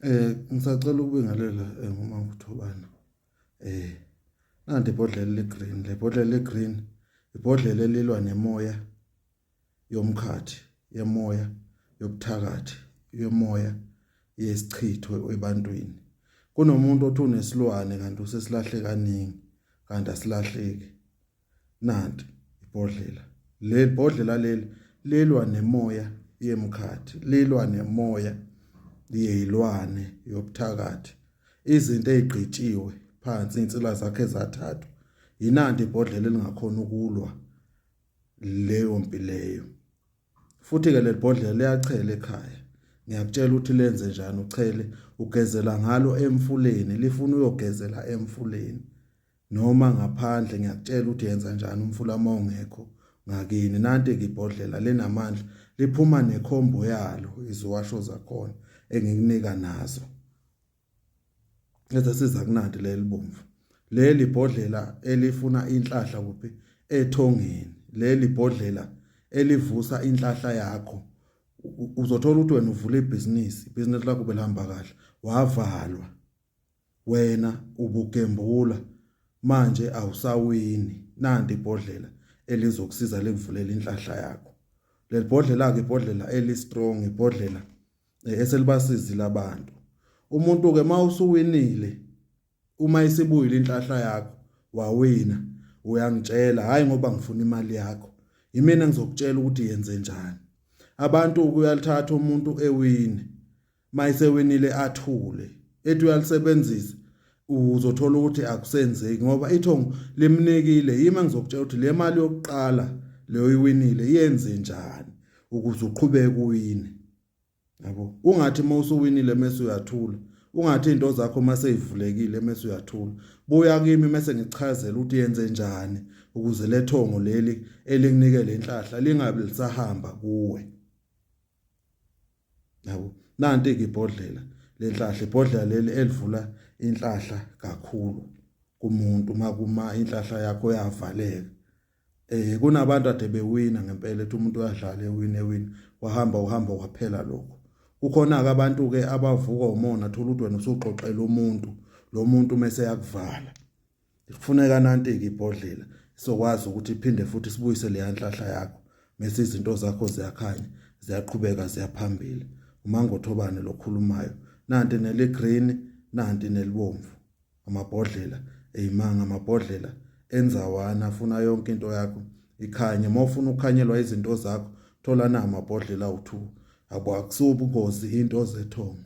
Ngisacela ukubingelela uma ngithobana. Eh nanti ibhodlela le-green, le bhodlela le-green, ibhodlela elilwa nemoya yomkhathi, yemoya yobuthakathi, yemoya yesichitho ebantwini. Kunomuntu othi unesilwane kanti usesilahle kaningi kanti asilahleki. Nanti ibhodlela. Le bhodlela leli lilwa nemoya yemkhathi, lilwa nemoya yezilwane yobuthakathi. Izinto ezigqitshiwe phansi insila zakhe ezathathwa. Yinanti ibhodlela elingakhona ukulwa leyo mpi leyo. Futhi ke leli bhodlela liyachela ekhaya. Ngiyakutshela ukuthi lenze njani uchele, ugezela ngalo emfuleni, lifuna uyogezela emfuleni noma ngaphandle. Ngiyakutshela ukuthi yenza njani umfula mawungekho ngakini. Nanti ke ibhodlela lenamandla, liphuma nekhombo yalo, iziwasho zakhona engikunika nazo. Bese siza kunandi leli bomvu. Leli bhodlela elifuna inhlahla kuphi ethongeni. Leli bhodlela elivusa inhlahla yakho. Uzothola ukuthi wena uvula ibhizinisi lakho belihamba kahle, wavalwa. Wena ubugembula manje awusawini. Nanti ibhodlela elizokusiza likuvulela inhlahla yakho. Leli bhodlela ke ibhodlela eli strong, ibhodlela eselibasizile abantu. Umuntu ke mawusuwinile, uma isibuyile inhlahla yakho wawina, uyangitshela hayi ngoba ngifuna imali yakho. Yimina ngizokutshela ukuthi yenze njani. Abantu ukuyalithatha umuntu ewini, mayisewinile athule, ethi uyalisebenzisa, uzothola ukuthi akusenzeki ngoba ithongo limnikile. Yima ngizokutshela ukuthi le mali yokuqala leyo iwinile yenze njani ukuze uqhubeke uwine. Yabo, ungathi mawusuwinile mase uyathula, ungathi into zakho mase ivulekile mase uyathula. Buya kimi mase ngichazela ukuthi yenze njani ukuze lethongo leli elikunikele le inhlahla lingabe lisahamba kuwe. Yabo, nanti ke ibhodlela lenhlahla, ibhodlela leli elivula inhlahla kakhulu kumuntu makuma inhlahla yakho yavaleka. Kunabantu ade bewina ngempela ethi umuntu uyadlala ewina wahamba waphela lokho. Kukhona ke abantu ke abavuka umona thola ukuthi wena usuxoxela umuntu, lo muntu mase yakuvala. Kufuneka nanti ke ibhodlela sokwazi ukuthi iphinde futhi sibuyise le yanhlahla yakho mase izinto zakho ziyakhanya, ziyaqhubeka ziyaphambili. Umangothobane lokhulumayo. Nanti nele green, nanti nelibomvu. Amabhodlela eyimanga, amabhodlela enzawana afuna yonke into yakho ikhanye. Mawufuna ukukhanyelwa izinto zakho, thola na amabhodlela awu2. Abo akusuba ubungozi into zethongo.